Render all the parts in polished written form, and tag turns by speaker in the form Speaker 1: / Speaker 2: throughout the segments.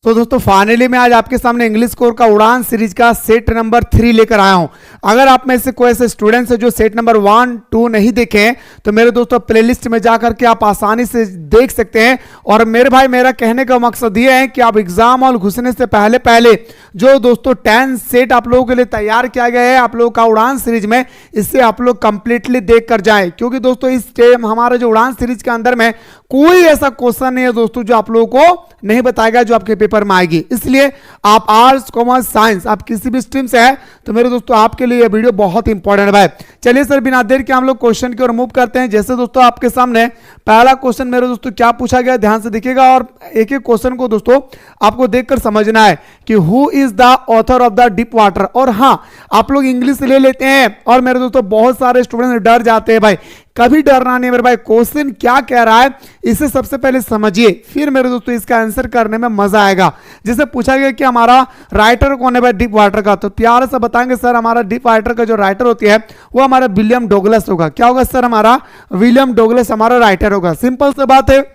Speaker 1: तो दोस्तों फाइनली मैं आज आपके सामने इंग्लिश कोर का उड़ान सीरीज का सेट नंबर 3 लेकर आया हूं। अगर आप में से कोई ऐसे स्टूडेंट्स है जो सेट नंबर 1, 2 नहीं देखे तो मेरे दोस्तों प्लेलिस्ट में जाकर के आप आसानी से देख सकते हैं। और मेरे भाई मेरा कहने का मकसद ये है कि आप एग्जाम हॉल घुसने से पहले पहले जो दोस्तों 10 सेट आप लोगों के लिए तैयार किया गया है आप लोगों का उड़ान सीरीज में, इससे आप लोग कंप्लीटली देख कर जाए, क्योंकि दोस्तों इस हमारा जो उड़ान सीरीज के अंदर में कोई ऐसा क्वेश्चन नहीं है दोस्तों जो आप लोगों को नहीं बताएगा जो आपके पेपर में आएगी। इसलिए आप आर्ट्स, कॉमर्स, साइंस आप किसी भी स्ट्रीम से है तो मेरे दोस्तों आपके लिए यह वीडियो बहुत इंपॉर्टेंट है भाई। चलिए सर बिना देर के हम लोग क्वेश्चन की ओर मूव करते हैं। जैसे दोस्तों आपके सामने पहला क्वेश्चन मेरे दोस्तों क्या पूछा गया, ध्यान से देखिएगा और एक एक क्वेश्चन को दोस्तों आपको देखकर समझना है कि who is the author of the deep water. और हाँ, आप लोग इंग्लिश ले लेते हैं और मेरे दोस्तों बहुत सारे स्टूडेंट डर जाते हैं भाई, कभी डरना नहीं मेरे भाई, क्वेश्चन क्या कह रहा है इसे सबसे पहले समझिए, फिर मेरे दोस्तों इसका आंसर करने में मजा आएगा। जैसे पूछा गया कि हमारा राइटर कौन है भाई डीप वाटर का, तो प्यार से बताएंगे सर हमारा डीप वाटर का जो राइटर होती है वो हमारा विलियम डोगलस होगा। क्या होगा सर, हमारा विलियम डोगलस हमारा राइटर होगा। सिंपल सी बात है।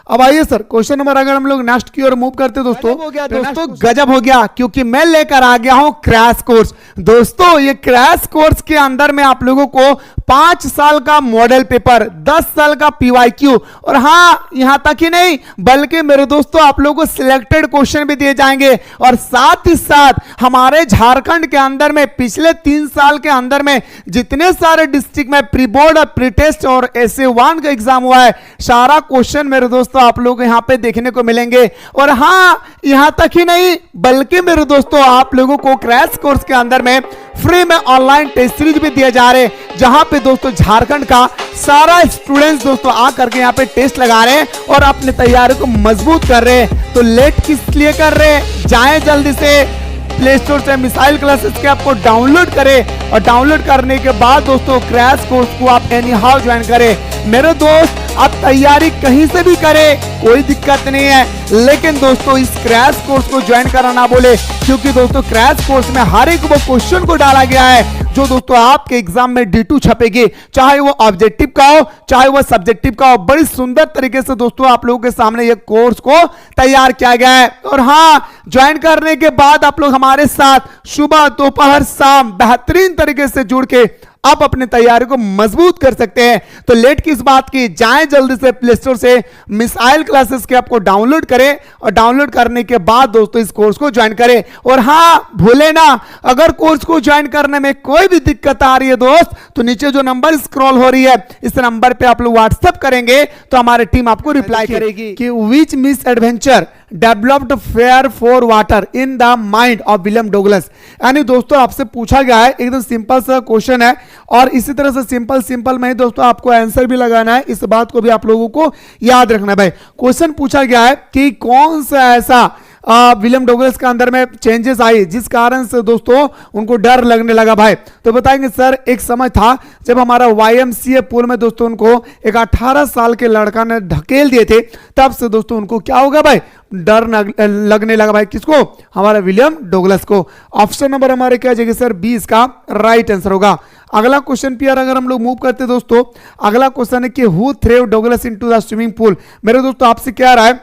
Speaker 1: अब आइए सर क्वेश्चन नंबर अगर हम लोग नेक्स्ट की ओर मूव करते दोस्तों, हो गया दोस्तों गजब हो गया, क्योंकि मैं लेकर आ गया हूं क्रैश कोर्स। दोस्तों ये क्रैश कोर्स के अंदर में आप लोगों को 5 साल का मॉडल पेपर, 10 साल का पीवाईक्यू और हाँ यहां तक ही नहीं बल्कि मेरे दोस्तों आप लोगों को सिलेक्टेड क्वेश्चन भी दिए जाएंगे। और साथ ही साथ हमारे झारखंड के अंदर में पिछले 3 साल के अंदर में जितने सारे डिस्ट्रिक्ट में प्री बोर्ड और प्री टेस्ट और SA1 का एग्जाम हुआ है, सारा क्वेश्चन मेरे दोस्तों आप लोग यहां पे देखने को मिलेंगे। और हां यहां तक ही नहीं बल्कि मेरे दोस्तों आप लोगों को क्रैश कोर्स के अंदर में फ्री में ऑनलाइन टेस्ट सीरीज भी दिए जा रहे हैं, जहां पे दोस्तों झारखंड का सारा स्टूडेंट्स दोस्तों आकर के यहां पे टेस्ट लगा रहे हैं और अपने तैयारी को मजबूत कर रहे हैं। तो लेट किस लिए कर रहे हैं, जाएं जल्दी से प्ले स्टोर से मिसाइल क्लासेस के आपको डाउनलोड करें और डाउनलोड करने के बाद दोस्तों क्रैश कोर्स को आप एनी हाउ ज्वाइन करें। मेरे दोस्त आप तैयारी कहीं से भी करें कोई दिक्कत नहीं है, लेकिन दोस्तों इस क्रैश कोर्स को ज्वाइन करना ना बोले, क्योंकि दोस्तों क्रैश कोर्स में हर एक वो क्वेश्चन को डाला गया है जो दोस्तों आपके एग्जाम में D2 छपेगी, चाहे वो ऑब्जेक्टिव का हो चाहे वो सब्जेक्टिव का हो। बड़ी सुंदर तरीके से दोस्तों आप लोगों के सामने ये कोर्स को तैयार किया गया है। और हाँ, ज्वाइन करने के बाद आप लोग हमारे साथ सुबह दोपहर शाम बेहतरीन तरीके से जुड़ के आप अपनी तैयारी को मजबूत कर सकते हैं। तो लेट किस बात की, जाएं जल्दी से प्ले स्टोर से मिसाइल क्लासेस के आपको डाउनलोड करें और डाउनलोड करने के बाद दोस्तों इस कोर्स को ज्वाइन करें। और हाँ भूले ना, अगर कोर्स को ज्वाइन करने में कोई भी दिक्कत आ रही है दोस्त तो नीचे जो नंबर स्क्रॉल हो रही है इस नंबर पे आप लोग व्हाट्सएप करेंगे तो हमारी टीम आपको रिप्लाई करेगी कि which misadventure developed fear for water in the mind of William Douglas. यानी दोस्तों आपसे पूछा गया है, एकदम सिंपल सा क्वेश्चन है और इसी तरह से सिंपल में ही दोस्तों आपको आंसर भी लगाना है। इस बात को भी आप लोगों को याद रखना है भाई। क्वेश्चन पूछा गया है कि कौन सा ऐसा विलियम डोगलस के अंदर में चेंजेस आई जिस कारण से दोस्तों उनको डर लगने लगा भाई। तो बताएंगे सर एक समय था जब हमारा YMCA पूल में दोस्तों उनको एक 18 साल के लड़का ने ढकेल दिए थे, तब से दोस्तों उनको क्या होगा भाई, डर लगने लगा भाई। किसको, हमारा विलियम डोगलस को। ऑप्शन नंबर हमारे क्या जाएगा सर, 20 का राइट आंसर होगा। अगला क्वेश्चन पे अगर हम लोग मूव करते दोस्तों, अगला क्वेश्चन है कि who threw Douglas into the swimming pool. मेरे दोस्तों आपसे क्या रहा है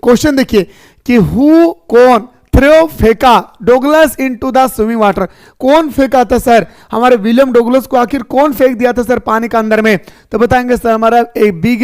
Speaker 1: क्वेश्चन, देखिए कि हु कौन थ्रो फेंका Douglas into the swimming water. कौन फेंका था सर, हमारे विलियम डोगलस को आखिर कौन फेंक दिया था सर पानी के अंदर में। तो बताएंगे सर हमारा एक बिग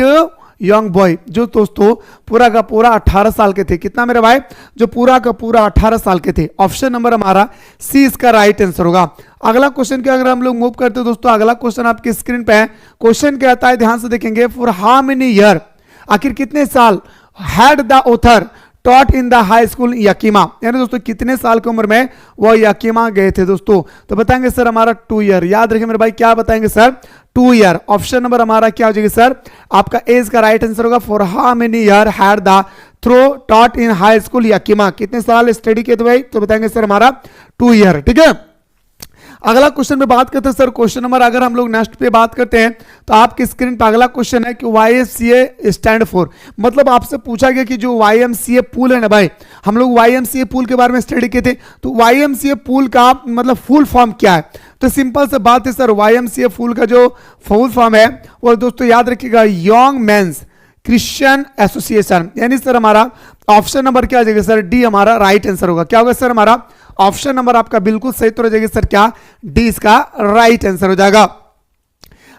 Speaker 1: यंग बॉय जो दोस्तों पूरा का पूरा 18 साल के थे। कितना मेरे भाई, जो पूरा का पूरा 18 साल के थे। ऑप्शन नंबर हमारा C इसका राइट आंसर होगा। अगला क्वेश्चन के अगर हम लोग मूव करते हैं दोस्तों, अगला क्वेश्चन आपकी स्क्रीन पे है। क्वेश्चन क्या आता है ध्यान से देखेंगे, फॉर हाउ मेनी ईयर, आखिर कितने साल had the author taught in the high school Yakima. यानी दोस्तों कितने साल की उम्र में वो यकीमा गए थे दोस्तों। तो बताएंगे सर हमारा 2 ईयर। याद रखिए मेरे भाई क्या बताएंगे सर, 2 ईयर। ऑप्शन नंबर हमारा क्या हो जाएगा सर, आपका ए इसका राइट आंसर होगा। For how many year had the throw taught in high school Yakima, कितने साल स्टडी किए थे भाई, तो बताएंगे सर हमारा 2 ईयर। ठीक है, अगला क्वेश्चन में बात करते हैं सर क्वेश्चन नंबर अगर हम लोग नेक्स्ट पे बात करते हैं तो आपकी स्क्रीन पर अगला क्वेश्चन है कि YMCA स्टैंड फॉर। मतलब आपसे पूछा गया कि जो YMCA पूल है ना भाई, हम लोग YMCA पूल के बारे में स्टडी किए थे, तो YMCA पूल का मतलब फुल फॉर्म क्या है। तो सिंपल से बात है सर, YMCA पूल का जो फुल फॉर्म है वो दोस्तों याद रखिएगा, यंग मेंस क्रिश्चियन एसोसिएशन। यानी सर हमारा ऑप्शन नंबर क्या हो जाएगा सर, डी हमारा राइट आंसर होगा। क्या होगा सर, हमारा ऑप्शन नंबर आपका बिल्कुल सही तो हो जाएगा सर, क्या, डी इसका राइट आंसर हो जाएगा।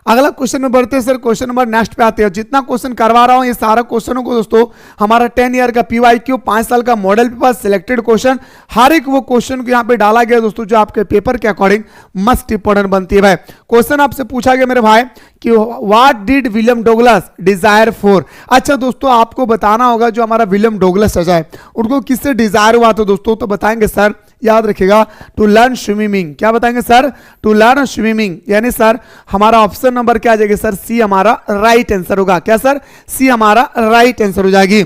Speaker 1: अगला क्वेश्चन में बढ़ते हैं सर, क्वेश्चन नंबर नेक्स्ट पे आते हैं। जितना क्वेश्चन करवा रहा हूं ये सारा क्वेश्चनों को दोस्तों हमारा 10 ईयर का पीवाईक्यू, 5 साल का मॉडल पेपर, सिलेक्टेड क्वेश्चन, हर एक वो क्वेश्चन को यहाँ पे डाला गया दोस्तों जो आपके पेपर के अकॉर्डिंग मस्ट इंपॉर्टेंट बनती है। भाई क्वेश्चन आपसे पूछा गया मेरे भाई कि what did William Douglas desire for. अच्छा दोस्तों आपको बताना होगा जो हमारा विलियम डोगलस है उनको किससे डिजायर हुआ था दोस्तों, तो बताएंगे सर, याद रखिएगा, टू लर्न स्विमिंग। क्या बताएंगे सर, टू लर्न स्विमिंग। यानी सर हमारा ऑप्शन नंबर क्या आ जाएगा सर, सी हमारा राइट आंसर होगा। क्या सर, सी हमारा राइट आंसर हो जाएगी।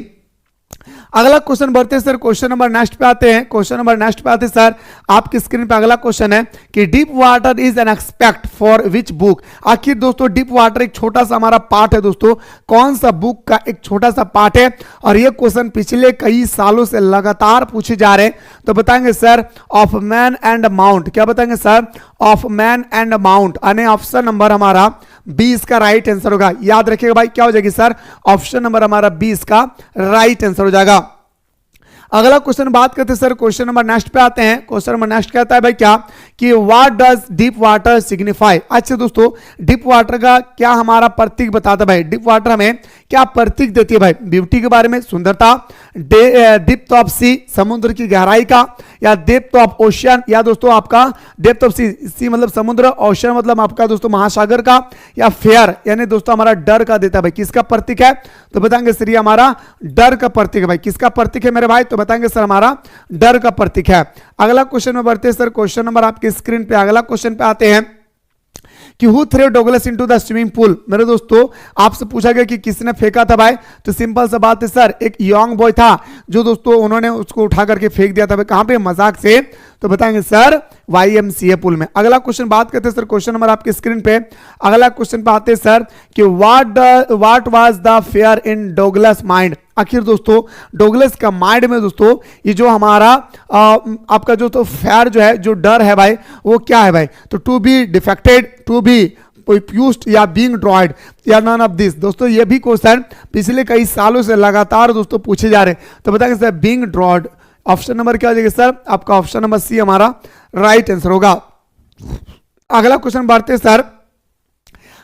Speaker 1: अगला क्वेश्चन बढ़ते हैं सर, क्वेश्चन नंबर नेक्स्ट पे आते हैं। क्वेश्चन नंबर नेक्स्ट पे आते हैं सर, आपकी स्क्रीन पे अगला क्वेश्चन है कि deep water is an expect for which book. आखिर दोस्तों डीप वाटर एक छोटा सा हमारा पार्ट है दोस्तों, कौन सा बुक का एक छोटा सा पार्ट है, और ये क्वेश्चन पिछले कई सालों से लगातार पूछे जा रहे हैं। तो बताएंगे sir of man and mount. क्या बताएंगे sir, of man and mount. यानी ऑप्शन नंबर हमारा बी इसका राइट आंसर होगा। याद रखिएगा भाई, क्या हो जाएगी सर, ऑप्शन नंबर हमारा बी इसका राइट आंसर हो जाएगा। अगला क्वेश्चन बात करते हैं सर, क्वेश्चन नंबर नेक्स्ट पे आते हैं। क्वेश्चन नंबर नेक्स्ट कहता है भाई क्या कि what does deep water signify. अच्छा दोस्तों डीप वाटर का क्या हमारा प्रतीक बताता है भाई, डीप वाटर हमें क्या प्रतीक देती है भाई, ब्यूटी के बारे में, सुंदरता, डेप्थ ऑफ सी समुद्र की गहराई का, या डेप्थ ऑफ ओशियन, या दोस्तों आपका डेप्थ ऑफ सी, सी मतलब समुद्र, ओशियन मतलब आपका दोस्तों महासागर का, या फेयर यानी दोस्तों हमारा डर का देता है भाई, किसका प्रतीक है, तो बताएंगे सर ये हमारा डर का प्रतीक है भाई। किसका प्रतीक है मेरे भाई, तो बताएंगे सर हमारा डर का प्रतीक है। अगला क्वेश्चन में बढ़ते हैं सर, क्वेश्चन नंबर आपकी स्क्रीन पे अगला क्वेश्चन पे आते हैं कि who throw Douglas into the swimming pool. मेरे दोस्तों आपसे पूछा गया कि किसने फेंका था भाई, तो सिंपल सा बात है सर, एक यंग बॉय था जो दोस्तों उन्होंने उसको उठा करके फेंक दिया था भाई, कहां पे, मजाक से, तो बताएंगे सर YMCA पुल में। अगला क्वेश्चन बात करते हैं सर, क्वेश्चन नंबर आपकी स्क्रीन पे अगला क्वेश्चन पे आते हैं सर कि what was the fair in Douglas mind. आखिर दोस्तों डोगलस का माइंड में दोस्तों ये जो हमारा आपका जो तो फेयर जो है, जो डर है भाई, वो क्या है भाई, तो to be defected, to be perused, या बीइंग ड्रॉयड, या नन ऑफ दिस। दोस्तों ये भी क्वेश्चन पिछले कई सालों से लगातार दोस्तों पूछे जा रहे हैं। तो बताएंगे sir being droid. Option number क्या हो जाएगा सर, आपका ऑप्शन नंबर सी हमारा राइट आंसर होगा। अगला क्वेश्चन बढ़ते हैं सर,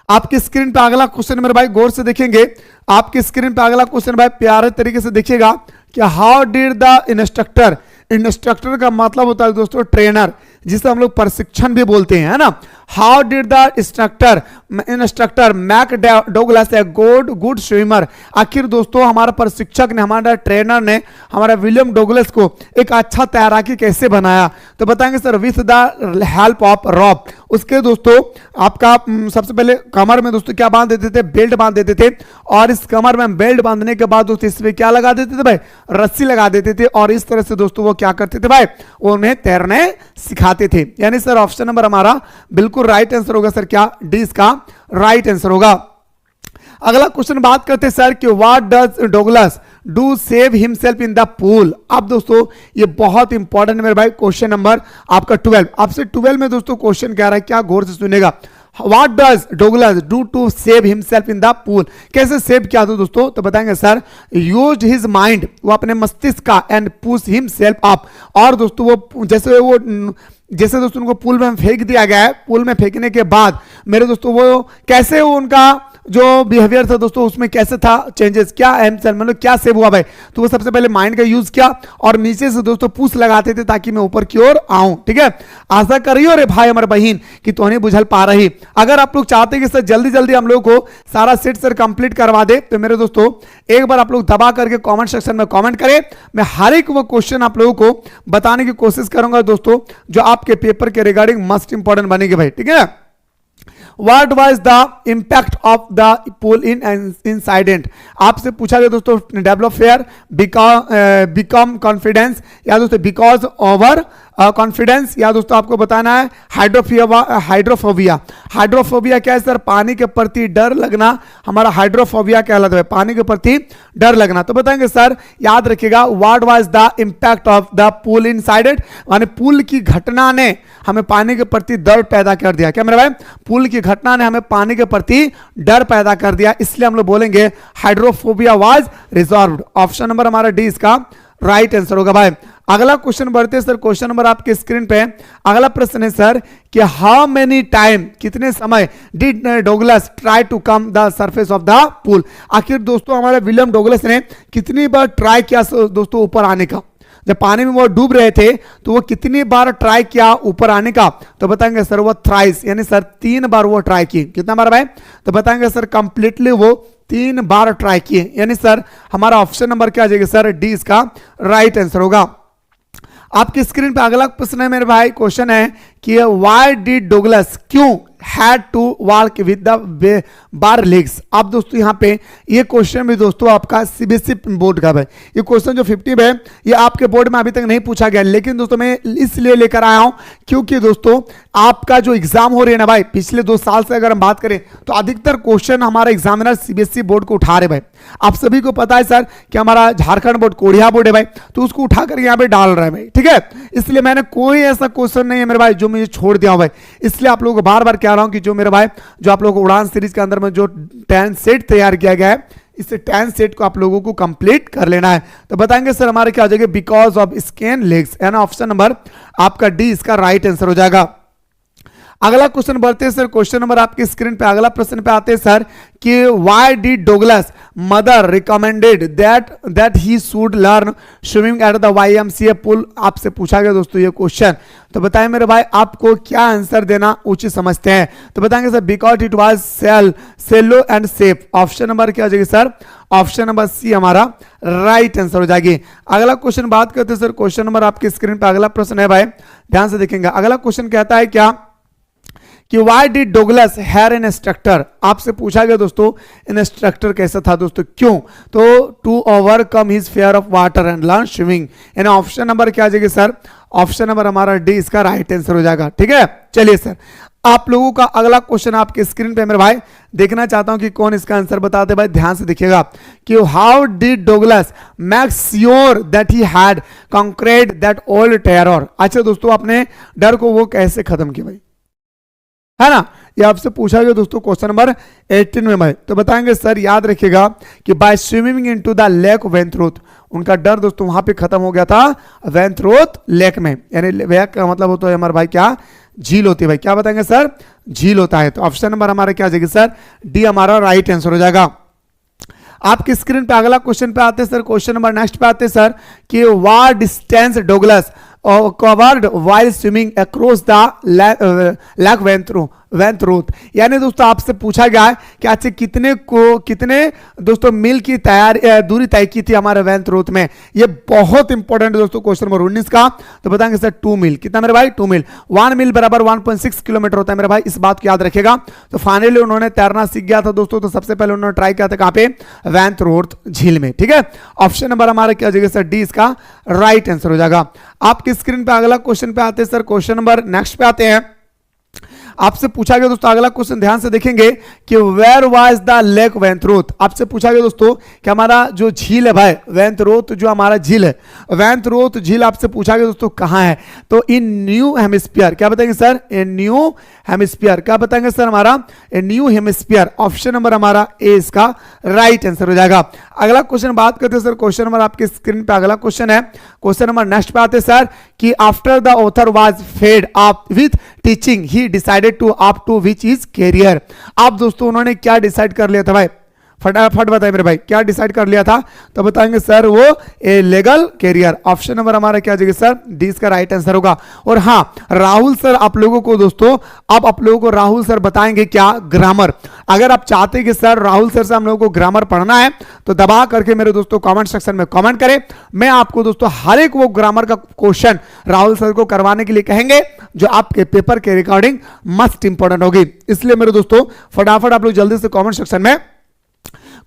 Speaker 1: आपकी स्क्रीन पे अगला क्वेश्चन मेरे भाई गौर से देखेंगे, आपकी स्क्रीन पे अगला क्वेश्चन भाई प्यारे तरीके से देखिएगा कि how did the instructor, instructor का मतलब होता है दोस्तों ट्रेनर, जिसे हम लोग प्रशिक्षण भी बोलते हैं, है ना। How did the instructor make Douglas a good swimmer. आखिर दोस्तों हमारा प्रशिक्षक ने, हमारा ट्रेनर ने हमारा विलियम डोगलस को एक अच्छा तैराकी कैसे बनाया, तो बताएंगे sir with the help of rope. उसके दोस्तों आपका सबसे पहले कमर में दोस्तों क्या बांध देते थे, बेल्ट बांध देते थे, और इस कमर में बेल्ट बांधने के बाद दोस्तों इसमें क्या लगा देते थे भाई, रस्सी लगा देते थे, और इस तरह से दोस्तों वो क्या करते थे भाई, वो उन्हें तैरने सिखाते थे। यानी सर ऑप्शन नंबर हमारा बिल्कुल राइट आंसर होगा सर, क्या, डी इसका राइट आंसर होगा। अगला क्वेश्चन बात करते हैं सर कि what does Douglas do save himself in the pool. अब दोस्तों ये बहुत इंपॉर्टेंट है मेरे भाई, क्वेश्चन नंबर आपका 12, आपसे 12 में दोस्तों क्वेश्चन क्या रहा है, क्या गौर से सुनेगा। What does Douglas do to save himself in the pool? कैसे सेव किया था दोस्तों, तो बताएंगे सर यूज्ड हिज माइंड, वो अपने मस्तिष्क का, एंड पुश हिमसेल्फ अप, और दोस्तों वो जैसे दोस्तों उनको पूल में फेंक दिया गया है, पूल में फेंकने के बाद मेरे दोस्तों वो कैसे वो उनका जो बिहेवियर था दोस्तों उसमें कैसे था चेंजेस, क्या मतलब क्या सेव हुआ भाई, तो वो सबसे पहले माइंड का यूज किया और नीचे से दोस्तों पुश लगाते थे ताकि मैं ऊपर की ओर आऊं। ठीक है, आशा करियो रे भाई हमारे बहन कि तो नहीं बुझल पा रही। अगर आप लोग चाहते हैं कि सर जल्दी जल्दी हम लोग को सारा सेट सर कंप्लीट करवा दे, तो मेरे दोस्तों एक बार आप लोग दबा करके कॉमेंट सेक्शन में कॉमेंट करें, मैं हर एक वो क्वेश्चन आप लोगों को बताने की कोशिश करूंगा दोस्तों जो आपके पेपर के रिगार्डिंग मस्ट इंपॉर्टेंट बनेगी भाई। ठीक है ना। What was the impact of the pool in incident? आपसे पूछा गया दोस्तों डेवलप फेयर, बिकम कॉन्फिडेंस, या दोस्तों बिकॉज ओवर कॉन्फिडेंस, या दोस्तों आपको बताना है हाइड्रोफोबिया। हाइड्रोफोबिया क्या है सर? पानी के प्रति डर लगना हमारा हाइड्रोफोबिया कहलाता है, पानी के प्रति डर लगना। तो बताएंगे सर, याद रखिएगा, what was the impact of the pool inside it, माने पूल की घटना ने हमें पानी के प्रति डर पैदा कर दिया। क्या मेरे भाई? पूल की घटना ने हमें पानी के प्रति डर पैदा कर दिया, इसलिए हम लोग बोलेंगे hydrophobia was resolved. Option number हमारा डी इसका राइट आंसर होगा भाई। अगला क्वेश्चन बढ़ते हैं सर, क्वेश्चन नंबर आपके स्क्रीन पे अगला प्रश्न है सर कि हाउ मेनी टाइम, कितने समय did Douglas try to come the surface of the pool. आखिर दोस्तों हमारे विलियम डोगलस ने कितनी बार ट्राई किया दोस्तों ऊपर आने का? जब पानी में वो डूब रहे थे तो वो कितनी बार ट्राई किया ऊपर आने का? तो बताएंगे सर वो थ्राइस, यानी सर 3 बार वो ट्राई किए। कितना बार भाई? तो बताएंगे सर कंप्लीटली वो 3 बार ट्राई किए, यानी सर हमारा ऑप्शन नंबर क्या आ जाएगा सर? डी इसका राइट आंसर होगा। आपकी स्क्रीन पे अगला प्रश्न है मेरे भाई, क्वेश्चन है कि व्हाई डिड डोगलस, क्यों had to walk with the bare legs. आप दोस्तों यहाँ पे ये क्वेश्चन भी दोस्तों आपका सीबीएसई बोर्ड का है। ये क्वेश्चन जो 50 है ये आपके बोर्ड में अभी तक नहीं पूछा गया, लेकिन दोस्तों मैं इसलिए लेकर आया हूं क्योंकि दोस्तों आपका जो एग्जाम हो रही है ना भाई, पिछले 2 साल से अगर हम बात करें तो अधिकतर क्वेश्चन हमारा एग्जामिनर सीबीएसई बोर्ड को उठा रहे भाई। आप सभी को पता है सर कि हमारा झारखंड बोर्ड कोढ़िया बोर्ड है भाई, तो उसको उठाकर यहाँ पे डाल रहा है भाई, ठीक है। इसलिए मैंने कोई ऐसा क्वेश्चन नहीं है मेरे भाई जो मुझे छोड़ दिया भाई, इसलिए आप लोगों को बार बार कह रहा हूं कि जो मेरे भाई जो आप लोगों को उड़ान सीरीज के अंदर में जो 10 सेट तैयार किया गया है, इस 10 सेट को आप लोगों को कंप्लीट कर लेना है। तो बताएंगे सर हमारे क्या हो जाएगा? बिकॉज ऑफ स्किन लेग्स, है ना। ऑप्शन नंबर आपका डी इसका राइट आंसर हो जाएगा। अगला क्वेश्चन बढ़ते हैं सर, क्वेश्चन नंबर आपकी स्क्रीन पे अगला प्रश्न पे आते हैं सर कि why did Douglas mother recommended that he should learn swimming at the YMCA pool. आपसे पूछा गया दोस्तों ये क्वेश्चन, तो बताएं मेरे भाई आपको क्या आंसर देना उचित समझते हैं? तो बताएंगे sir because it was shallow and safe. Option number क्या हो जाएगी सर? ऑप्शन नंबर सी हमारा राइट आंसर हो जाएगी। अगला क्वेश्चन बात करते हैं सर, क्वेश्चन नंबर आपकी स्क्रीन पे अगला प्रश्न है भाई, ध्यान से देखेंगे। अगला क्वेश्चन कहता है क्या कि why did Douglas hire an instructor. आपसे पूछा गया दोस्तों इंस्ट्रक्टर कैसा था दोस्तों, क्यों? तो to overcome his fear of water and learn swimming. यानी ऑप्शन नंबर क्या आ जाएगी सर? ऑप्शन नंबर हमारा डी इसका राइट आंसर हो जाएगा, ठीक है। चलिए सर आप लोगों का अगला क्वेश्चन आपके स्क्रीन पे मेरे भाई देखना चाहता हूं कि कौन इसका आंसर बताते भाई। ध्यान से देखिएगा कि how did Douglas make sure that he had concrete that old terror. अच्छा दोस्तों अपने डर को वो कैसे खत्म किया भाई, है ना। ये आपसे पूछा गया दोस्तों क्वेश्चन नंबर 18 में भाई। तो बताएंगे सर याद रखिएगा कि by swimming into the lake Wentworth, उनका डर दोस्तों वहां पे खत्म हो गया था वेंथ्रोथ लेक में। यानी लेक का मतलब होता है हमारे भाई क्या? झील होती है भाई। क्या बताएंगे सर? झील होता है। तो ऑप्शन नंबर हमारा क्या आ जाएगी सर? डी हमारा राइट आंसर हो जाएगा। आपकी स्क्रीन पे अगला क्वेश्चन पे आते हैं सर, क्वेश्चन नंबर नेक्स्ट पे आते हैं सर कि what distance Douglas covered while swimming across the lake वेंथ्रोथ। यानी दोस्तों आपसे पूछा गया है कि आज से कितने दोस्तों मील की दूरी तय की थी हमारे वेंथ्रोथ में। ये बहुत इंपॉर्टेंट दोस्तों क्वेश्चन नंबर 19 का। तो बताएंगे सर 2 मील। कितना मेरे भाई? 2 मील। 1 मील बराबर 1.6 किलोमीटर होता है मेरे भाई, इस बात को याद रखेगा। तो फाइनली उन्होंने तैरना सीख गया था दोस्तों, तो सबसे पहले उन्होंने ट्राई किया था कहां पे? वेंथ्रोथ झील में, ठीक है। ऑप्शन नंबर हमारा क्या हो जाएगा सर? डी इसका राइट आंसर हो जाएगा। आपकी स्क्रीन पे अगला क्वेश्चन पे आते हैं सर, क्वेश्चन नंबर नेक्स्ट पे आते हैं। आपसे पूछा गया दोस्तों अगला क्वेश्चन, ध्यान से देखेंगे कि वेयर वाज द लेक वेंथ्रोथ। आपसे पूछा गया दोस्तों कि हमारा जो झील है भाई वेंथ्रोथ, जो हमारा झील है वेंथ्रोथ झील, आपसे पूछा गया दोस्तों कहां है? तो इन न्यू हेमिस्फीयर। क्या बताएंगे सर? इन न्यू हेमिस्फीयर। क्या बताएंगे सर हमारा? इन न्यू हेमिस्फीयर। ऑप्शन नंबर हमारा ए इसका राइट आंसर हो जाएगा। अगला क्वेश्चन बात करते हैं सर, क्वेश्चन नंबर आपके स्क्रीन पे अगला क्वेश्चन है, क्वेश्चन नंबर नेक्स्ट पे आते हैं सर कि after the author was fed up with teaching he decided to up to which is career. आप दोस्तों उन्होंने क्या डिसाइड कर लिया था भाई? फटाफट बताइए मेरे भाई क्या डिसाइड कर लिया था? तो बताएंगे सर वो a legal career. Option number हमारा क्या जाएगा सर? डी इसका राइट आंसर होगा। और हाँ राहुल सर आप लोगों को दोस्तों, अब आप लोगों को राहुल सर बताएंगे क्या? ग्रामर। अगर आप चाहते हैं कि सर राहुल सर से हम लोगों को ग्रामर पढ़ना है तो दबा करके मेरे दोस्तों कमेंट सेक्शन में कमेंट करें। मैं आपको दोस्तों हर एक वो ग्रामर का क्वेश्चन राहुल सर को करवाने के लिए कहेंगे जो आपके पेपर के रिकॉर्डिंग मस्ट इंपॉर्टेंट होगी। इसलिए मेरे दोस्तों फटाफट आप लोग जल्दी से कमेंट सेक्शन में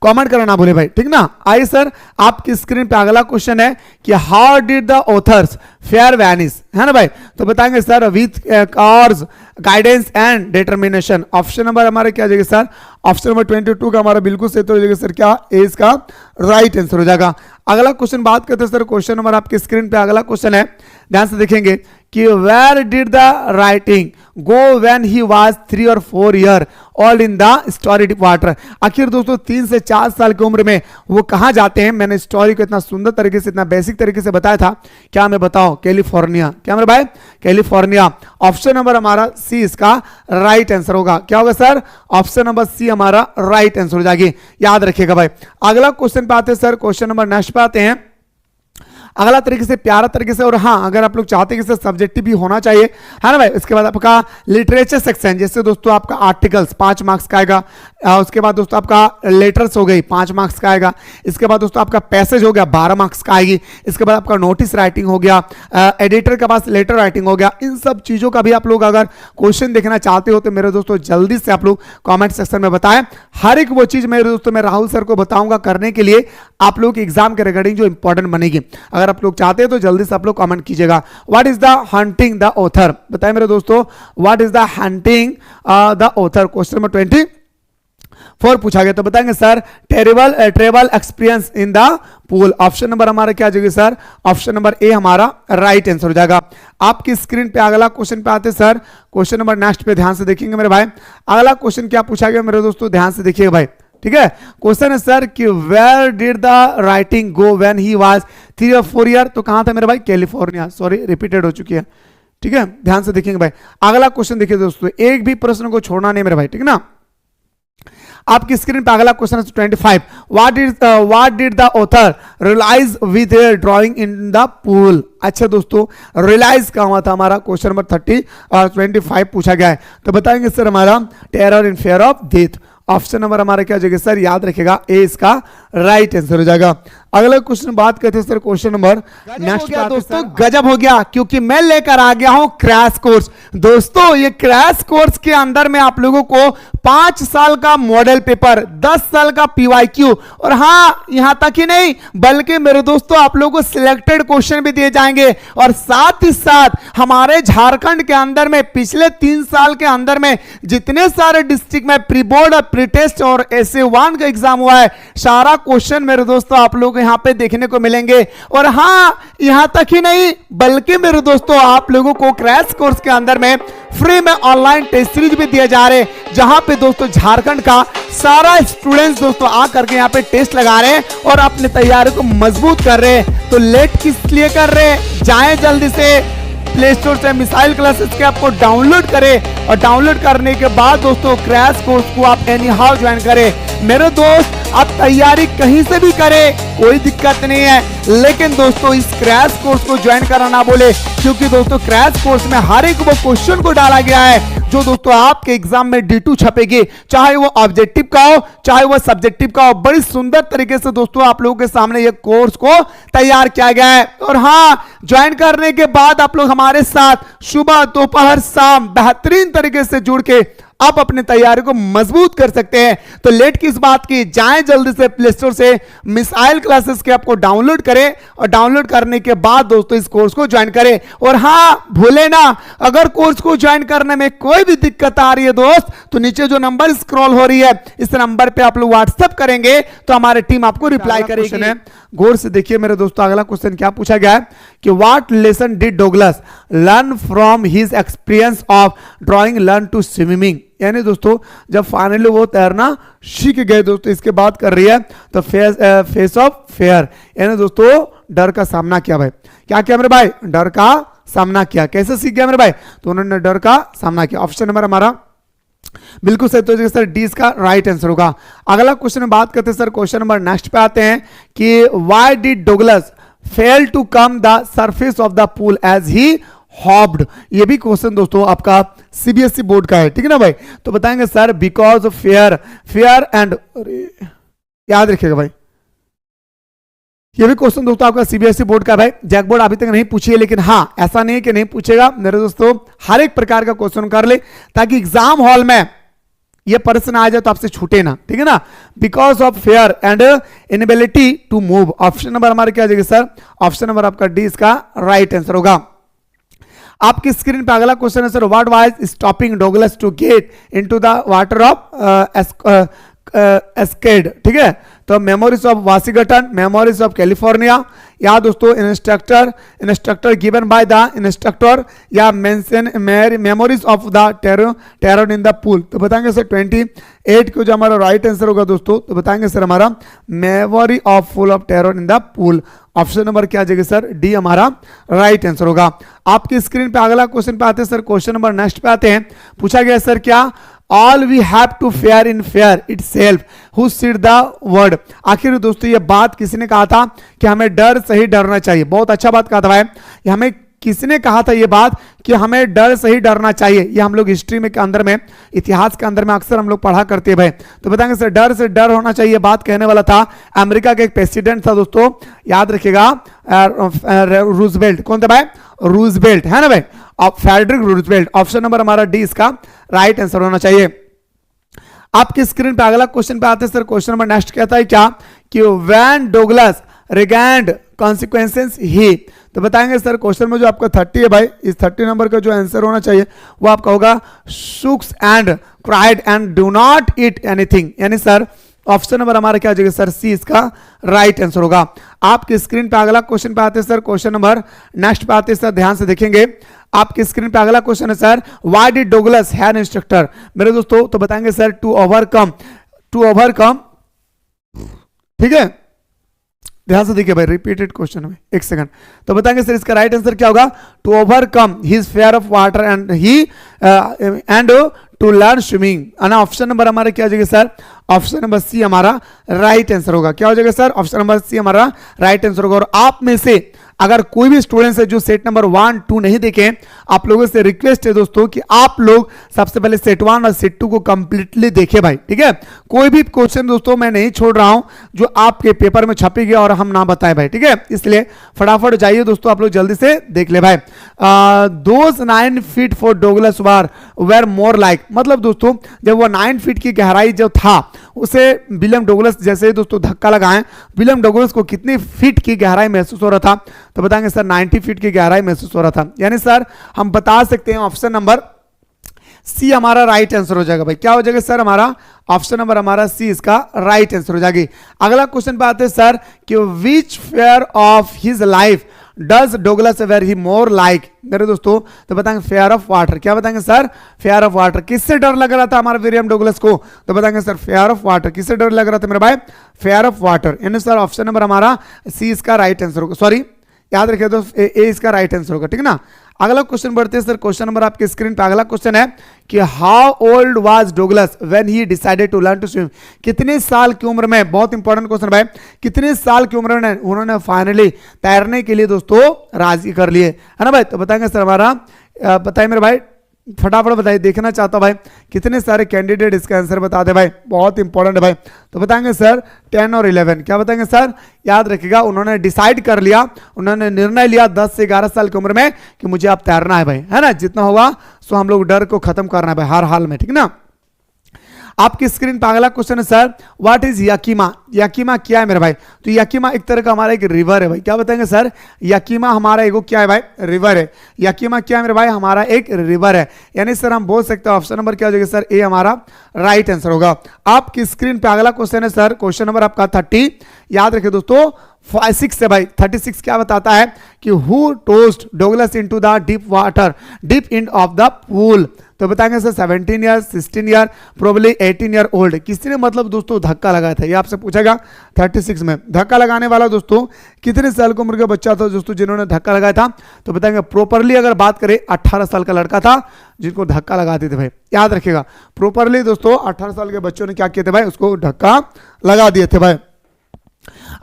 Speaker 1: कमेंट करना ना भूले भाई, ठीक ना। आइए सर, आपकी स्क्रीन पे अगला क्वेश्चन है कि how did the author's fair vanish, है ना भाई। तो बताएंगे sir with cause guidance and determination. Option number हमारा क्या हो जाएगा सर, ऑप्शन नंबर 22 का हमारा बिल्कुल सही तो हो जाएगा सर क्या, ए इसका राइट आंसर हो जाएगा। अगला क्वेश्चन बात करते हैं सर, क्वेश्चन नंबर आपकी स्क्रीन पे अगला क्वेश्चन है, ध्यान से देखेंगे कि where did the writing go when he was 3 और 4 year old in the story water. आखिर दोस्तों 3 से 4 साल की उम्र में वो कहाँ जाते हैं। मैंने स्टोरी को इतना सुंदर तरीके से, इतना बेसिक तरीके से बताया था, क्या मैं बताऊं, कैलिफोर्निया। क्या मेरे भाई, कैलिफोर्निया। ऑप्शन नंबर हमारा सी इसका राइट आंसर होगा। क्या होगा सर, ऑप्शन नंबर सी हमारा राइट आंसर हो जाएगी, याद रखिएगा भाई। अगला क्वेश्चन पे आते हैं सर, क्वेश्चन नंबर नेक्स्ट पे आते हैं अगला तरीके से, प्यारा तरीके से। और हाँ, अगर आप लोग चाहते हैं कि सब्जेक्टिव भी होना चाहिए, है ना भाई। इसके बाद आपका लिटरेचर सेक्शन, जैसे दोस्तों आपका आर्टिकल्स 5 मार्क्स का आएगा। उसके बाद दोस्तों आपका लेटर्स हो गई 5 मार्क्स का आएगा। इसके बाद दोस्तों आपका पैसेज हो गया 12 मार्क्स का आएगी। इसके बाद आपका नोटिस राइटिंग हो गया, एडिटर के पास लेटर राइटिंग हो गया। इन सब चीजों का भी आप लोग अगर क्वेश्चन देखना चाहते हो तो मेरे दोस्तों जल्दी से आप लोग कॉमेंट सेक्शन में बताएं। हर एक वो चीज मेरे दोस्तों मैं राहुल सर को बताऊंगा करने के लिए, आप लोग एग्जाम के रिगार्डिंग जो इंपॉर्टेंट बनेगी। अगर आप लोग चाहते हैं तो जल्दी से आप लोग कमेंट कीजिएगा। What is the hunting the author, बताएं मेरे दोस्तों, what is the hunting the author. Question number 24 पूछा गया, तो बताएंगे sir travel experience in the pool. Option number हमारा क्या जाएगा सर, ऑप्शन नंबर ए हमारा राइट आंसर हो जाएगा। आपकी स्क्रीन पे अगला क्वेश्चन पे आते सर, क्वेश्चन नंबर नेक्स्ट पे ध्यान से देखेंगे मेरे भाई। अगला क्वेश्चन क्या पूछा गया मेरे दोस्तों, ध्यान से देखिएगा भाई, ठीक है। क्वेश्चन है सर कि where did the writing go when he was 3 और 4 ईयर। तो कहां था मेरे भाई, कैलिफोर्निया। सॉरी, रिपीटेड हो चुकी है, ठीक है। ध्यान से देखेंगे भाई। अगला क्वेश्चन देखिए दोस्तों, एक भी प्रश्न को छोड़ना नहीं मेरे भाई, ठीक ना। आपकी स्क्रीन पे अगला क्वेश्चन है 25, what did the author realise with drawing in the pool. अच्छा दोस्तों, रियलाइज का हुआ था हमारा, क्वेश्चन नंबर 30 और 25 पूछा गया है। तो बताएंगे सर हमारा terror in fear of death. Option number हमारा क्या हो जाएगा सर, याद रखेगा ए इसका राइट आंसर हो जाएगा। अगला क्वेश्चन बात करते हैं सर, क्वेश्चन नंबर नेक्स्ट दोस्तों, गजब हो गया क्योंकि मैं लेकर आ गया हूं क्रैश कोर्स। दोस्तों ये क्रैश कोर्स के अंदर में आप लोगों को 5 साल का मॉडल पेपर, 10 साल का पीवाईक्यू, और हाँ यहां तक ही नहीं बल्कि मेरे दोस्तों आप लोगों को सिलेक्टेड क्वेश्चन भी दिए जाएंगे। और साथ ही साथ हमारे झारखंड के अंदर में पिछले 3 साल के अंदर में जितने सारे डिस्ट्रिक्ट में प्री बोर्ड और प्री टेस्ट और SA1 का एग्जाम हुआ है, सारा क्वेश्चन मेरे दोस्तों आप लोग यहां पे देखने को मिलेंगे। और हां यहां तक ही नहीं बल्कि मेरे दोस्तों आप लोगों को क्रैश कोर्स के अंदर में फ्री में ऑनलाइन टेस्ट सीरीज भी दिए जा रहे हैं, जहां पे दोस्तों झारखंड का सारा स्टूडेंट्स दोस्तों आकर के यहां पे टेस्ट लगा रहे हैं और अपनी तैयारी को मजबूत कर रहे हैं। तो लेट किस लिए कर रहे हैं, जाएं जल्दी से प्ले स्टोर से मिसाइल क्लासेस के आपको डाउनलोड करें और डाउनलोड करने के बाद दोस्तों क्रैश कोर्स को आप एनी हाउ ज्वाइन करें। मेरे दोस्त आप तैयारी कहीं से भी करें, कोई दिक्कत नहीं है, लेकिन दोस्तों इस क्रैश कोर्स को ज्वाइन करना ना बोले, क्योंकि दोस्तों क्रैश कोर्स में हर एक वो क्वेश्चन को डाला गया है जो दोस्तों आपके एग्जाम में D2 छपेगी, चाहे वो ऑब्जेक्टिव का हो चाहे वो सब्जेक्टिव का हो। बड़ी सुंदर तरीके से दोस्तों आप लोगों के सामने ये कोर्स को तैयार किया गया है। और हाँ, ज्वाइन करने के बाद आप लोग हमारे साथ सुबह दोपहर शाम बेहतरीन तरीके से जुड़ के आप अपनी तैयारी को मजबूत कर सकते हैं। तो लेट किस बात की, जाएं जल्दी से प्ले स्टोर से मिसाइल क्लासेस के आपको डाउनलोड करें और डाउनलोड करने के बाद दोस्तों इस कोर्स को ज्वाइन करें। और हाँ भूले ना, अगर कोर्स को ज्वाइन करने में कोई भी दिक्कत आ रही है दोस्त, तो नीचे जो नंबर स्क्रॉल हो रही है इस नंबर पे आप लोग व्हाट्सएप करेंगे तो हमारी टीम आपको रिप्लाई करेगी। गौर से देखिए मेरे दोस्तों, अगला क्वेश्चन क्या पूछा गया है कि what lesson did Douglas learn from his experience of drawing learn to swimming. यानी दोस्तों जब फाइनली वो तैरना सीख गए दोस्तों, इसके बात कर रही है तो फेस ऑफ फेयर, यानी दोस्तों डर का सामना किया भाई। क्या किया मेरे भाई, डर का सामना किया। कैसे सीख गया मेरे भाई, तो उन्होंने डर का सामना किया। ऑप्शन नंबर हमारा बिल्कुल सही तो सर डी इसका राइट आंसर होगा। अगला क्वेश्चन में बात करते हैं सर, क्वेश्चन नंबर नेक्स्ट पे आते हैं कि why did Douglas fail to come the surface of the pool as he hoped. ये भी क्वेश्चन दोस्तों आपका CBSE बोर्ड का है, ठीक है ना भाई। तो बताएंगे sir because of fear and, याद रखिएगा भाई ये भी क्वेश्चन दोस्तों आपका CBSE बोर्ड का भाई। जैक बोर्ड अभी तक नहीं पूछी है, लेकिन हाँ ऐसा नहीं कि नहीं पूछेगा मेरे दोस्तों, हर एक प्रकार का क्वेश्चन कर ले ताकि एग्जाम हॉल में ये पर्सन आ जाए तो आपसे छूटे ना, ठीक है ना, because of fear and inability to move. Option number हमारा क्या आ जाएगा सर, ऑप्शन नंबर आपका डी इसका राइट आंसर होगा। आपकी स्क्रीन पे अगला क्वेश्चन है sir, what was stopping Douglas to get into the water of Cascade, ठीक है, तो memories of Washington, memories of California, या दोस्तों instructor given by the instructor, या mention memories of the terror in the pool. तो बताएंगे sir 28 को जो हमारा राइट आंसर होगा दोस्तों, तो बताएंगे सर हमारा memory of full of terror in the pool. Option number क्या आ जाएगा सर, डी हमारा राइट आंसर होगा। आपकी स्क्रीन पे अगला क्वेश्चन पे आते हैं सर, क्वेश्चन नंबर नेक्स्ट पे आते हैं। पूछा गया सर क्या, all we have to fear in fear itself who said the word. आखिर दोस्तों ये बात किसने कहा था कि हमें डर से ही डरना चाहिए, बहुत अच्छा बात कहा था भाई, ये हमें किसने कहा था ये बात कि हमें डर से ही डरना चाहिए। ये हम लोग हिस्ट्री में के अंदर में, इतिहास के अंदर में अक्सर हम लोग पढ़ा करते हैं भाई। तो बताएंगे सर डर से डर होना चाहिए, बात कहने वाला था अमेरिका के एक प्रेसिडेंट था दोस्तों, याद रखिएगा, रूजवेल्ट। कौन था भाई, रूजवेल्ट, है ना भाई, फ्रेडरिक रूजवेल्ट। ऑप्शन नंबर हमारा डी इसका राइट आंसर होना चाहिए। आपकी स्क्रीन पे अगला क्वेश्चन पे आते हैं सर, क्वेश्चन नंबर नेक्स्ट कहता है क्या कि व्हेन डोगलस रिगैंड कॉन्सिक्वेंसेस ही। तो बताएंगे सर क्वेश्चन में जो आपका 30 है भाई, इस 30 नंबर का जो आंसर होना चाहिए वो आपका होगा sulks and cried and do not eat anything, यानी सर ऑप्शन नंबर हमारा क्या हो जाएगा सर, सी इसका राइट आंसर होगा। आपकी स्क्रीन पे अगला क्वेश्चन पे आते हैं सर, क्वेश्चन नंबर नेक्स्ट पे आते हैं सर, ध्यान से देखेंगे। आपकी स्क्रीन पे अगला क्वेश्चन है sir, why did Douglas have an instructor. मेरे दोस्तों तो बताएंगे सर टू ओवरकम, ठीक है, ध्यान से देखिए भाई, रिपीटेड क्वेश्चन में, एक सेकंड। तो बताएंगे सर इसका राइट आंसर क्या होगा, to overcome his fear of water and to learn swimming. Option number हमारा क्या हो जाएगा सर, ऑप्शन नंबर सी हमारा राइट आंसर होगा। क्या हो जाएगा सर, ऑप्शन नंबर सी हमारा राइट आंसर होगा। और आप में से अगर कोई भी स्टूडेंट्स है जो सेट नंबर 1, 2 नहीं देखे, आप लोगों से रिक्वेस्ट है दोस्तों कि आप लोग सबसे पहले सेट 1 और सेट 2 को कंप्लीटली देखे भाई, ठीक है। कोई भी क्वेश्चन दोस्तों मैं नहीं छोड़ रहा हूं जो आपके पेपर में छपी गया और हम ना बताए भाई, ठीक है, इसलिए फटाफट जाइए दोस्तों, आप लोग जल्दी से देख ले भाई। Those 9 feet for Douglas were more like, मतलब दोस्तों जब वो 9 फीट की गहराई जो था उसे विलियम डोगलस जैसे दोस्तों धक्का लगाएं, विलियम डोगलस को कितनी फीट की गहराई महसूस हो रहा था, तो बताएंगे सर 90 फीट की गहराई महसूस हो रहा था। यानी सर हम बता सकते हैं ऑप्शन नंबर सी हमारा राइट आंसर हो जाएगा भाई। क्या हो जाएगा सर, हमारा ऑप्शन नंबर हमारा सी इसका राइट आंसर हो जाएगी। अगला क्वेश्चन पे आते हैं सर कि which fear of his life does Douglas where he more like. मेरे दोस्तों तो बताएंगे फेयर ऑफ वाटर। क्या बताएंगे सर, फेयर ऑफ वाटर। किससे डर लग रहा था हमारा विलियम डोगलस को, तो बताएंगे सर फेयर ऑफ वाटर। किससे डर लग रहा था मेरे भाई, फेयर ऑफ वाटर। यानी सर ऑप्शन नंबर हमारा सी इसका राइट आंसर होगा, सॉरी याद रखिए तो ए इसका राइट आंसर होगा, ठीक है ना। अगला क्वेश्चन बढ़ते हैं सर, क्वेश्चन नंबर आपके स्क्रीन पे अगला क्वेश्चन है कि how old was Douglas when he decided to learn to swim. कितने साल की उम्र में, बहुत इंपॉर्टेंट क्वेश्चन भाई, कितने साल की उम्र में उन्होंने फाइनली तैरने के लिए दोस्तों राजी कर लिए, है ना भाई। तो बताएंगे सर हमारा, बताइए मेरे भाई, फटाफट बताइए, देखना चाहता हूं भाई कितने सारे कैंडिडेट इसका आंसर बता दे भाई, बहुत इंपॉर्टेंट है भाई। तो बताएंगे सर 10 और 11। क्या बताएंगे सर, याद रखिएगा उन्होंने डिसाइड कर लिया, उन्होंने निर्णय लिया 10 से 11 साल की उम्र में कि मुझे अब तैरना है भाई, है ना। जितना होगा सो हम लोग डर को खत्म करना है भाई हर हाल में, ठीक ना। आपकी स्क्रीन पर अगला क्वेश्चन है सर, व्हाट इज याकीमा। याकीमा क्या है मेरे भाई, तो याकीमा एक तरह का हमारा एक रिवर है भाई। क्या बताएंगे सर, याकीमा हमारा एगो क्या है भाई, रिवर है। याकीमा क्या है मेरे भाई, हमारा एक रिवर है। यानी सर हम बोल सकते हैं ऑप्शन नंबर क्या हो जाएगा सर, ए हमारा राइट आंसर होगा। आपकी स्क्रीन पे अगला क्वेश्चन है सर, क्वेश्चन नंबर आपका 30। याद रखिए दोस्तों 6 से भाई 36 क्या बताता है कि who toast Douglas into the deep water, deep end of the pool. तो बताएंगे sir 17 year, 16 year, probably 18 year old. किसने मतलब दोस्तों धक्का लगाया था, ये आपसे पूछेगा 36 में। धक्का लगाने वाला दोस्तों कितने साल की उम्र का बच्चा था दोस्तों जिन्होंने धक्का लगाया था, तो बताएंगे प्रॉपरली अगर बात करें 18 साल का लड़का था जिनको धक्का लगाते थे भाई। याद रखिएगा प्रॉपरली दोस्तों 18 साल के बच्चों ने क्या किए थे भाई, उसको धक्का लगा दिए थे भाई।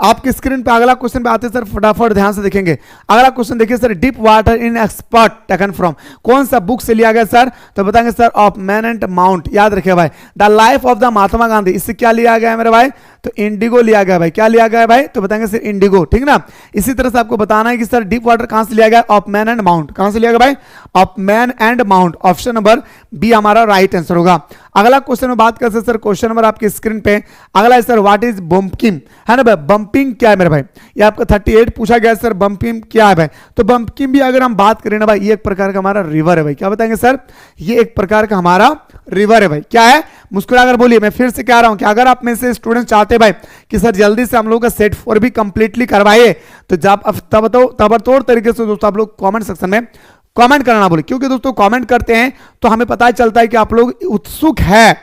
Speaker 1: आपकी स्क्रीन पे अगला क्वेश्चन पे आते हैं सर, फटाफट ध्यान से देखेंगे। अगला क्वेश्चन देखिए sir, deep water in expert taken from, कौन सा बुक से लिया गया सर, तो बताएंगे sir of man and mount. याद रखिए भाई the life of the Mahatma Gandhi, इससे क्या लिया गया है मेरे भाई, तो इंडिगो लिया गया भाई। क्या लिया गया भाई? तो बताएंगे सर इंडिगो, ठीक ना। इसी तरह से आपको बताना है कि सर डीप वाटर कहां से लिया गया? Of man and mount. कहां से लिया गया भाई? Of man and mount. Option number B हमारा राइट आंसर होगा। अगला क्वेश्चन में बात करते हैं सर, क्वेश्चन नंबर आपकी स्क्रीन पे अगला है सर, व्हाट इज बम्पिंग, है ना भाई। बम्पिंग क्या है मेरे भाई? ये आपका 38 पूछा गया सर, बम्पिंग क्या है भाई? तो बम्पिंग भी अगर हम बात करें ना भाई, ये एक प्रकार का हमारा रिवर है भाई। क्या बताएंगे सर? ये एक प्रकार का हमारा रिवर है भाई। क्या है? मुस्कुराकर बोलिए। मैं फिर से कह रहा हूं कि अगर आप में से स्टूडेंट चाहते भाई कि सर जल्दी से हम लोग का सेट 4 भी कंप्लीटली करवाइए, तो जब तबड़तोड़ तरीके से दोस्तों आप लोग कमेंट सेक्शन में कमेंट करना बोले, क्योंकि दोस्तों कमेंट करते हैं तो हमें पता चलता है कि आप लोग उत्सुक है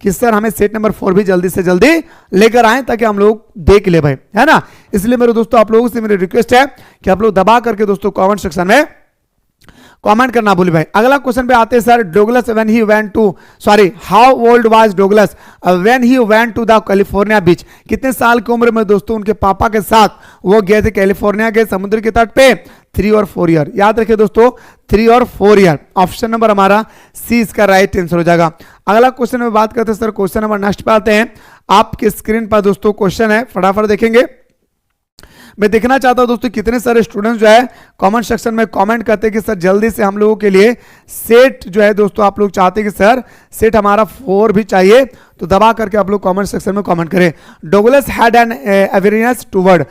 Speaker 1: कि सर हमें सेट नंबर 4 भी जल्दी से जल्दी लेकर आए ताकि हम लोग देख ले भाई, है ना। इसलिए मेरे दोस्तों आप लोगों से मेरी रिक्वेस्ट है कि आप लोग दबा करके दोस्तों कमेंट सेक्शन में कमेंट करना भूलिए भाई। अगला क्वेश्चन पे आते हैं sir, Douglas when he went to how old was Douglas when he went to the California beach. कितने साल की उम्र में दोस्तों उनके पापा के साथ वो गए थे कैलिफोर्निया के समुद्र के तट पे? 3 और 4 ईयर। याद रखिए दोस्तों 3 और 4 ईयर। ऑप्शन नंबर हमारा सी इसका राइट आंसर हो जाएगा। अगला क्वेश्चन में बात करते हैं सर, क्वेश्चन नंबर नेक्स्ट पे आते हैं। आपके स्क्रीन पर दोस्तों क्वेश्चन है, फटाफट देखेंगे। मैं देखना चाहता हूं दोस्तों कितने सारे स्टूडेंट्स जो है कमेंट सेक्शन में कमेंट करते हैं कि सर जल्दी से हम लोगों के लिए सेट जो है दोस्तों आप लोग चाहते हैं कि सर सेट हमारा 4 भी चाहिए, तो दबा करके आप लोग कमेंट सेक्शन में कमेंट करें। Douglas had an awareness toward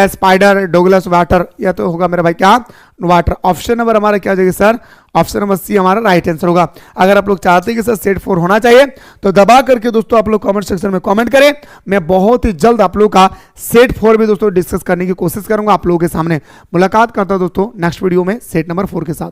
Speaker 1: spider Douglas water, या तो होगा मेरा भाई क्या? वाटर। ऑप्शन नंबर हमारा क्या हो जाएगा सर? ऑप्शन नंबर सी हमारा राइट आंसर होगा। अगर आप लोग चाहते हैं कि सर सेट 4 होना चाहिए तो दबा करके दोस्तों आप लोग कमेंट सेक्शन में कमेंट करें। मैं बहुत ही जल्द आप लोग का सेट 4 भी दोस्तों डिस्कस करने की कोशिश करूंगा आप लोगों के सामने। मुलाकात करता हूं दोस्तों नेक्स्ट वीडियो में सेट नंबर 4 के साथ।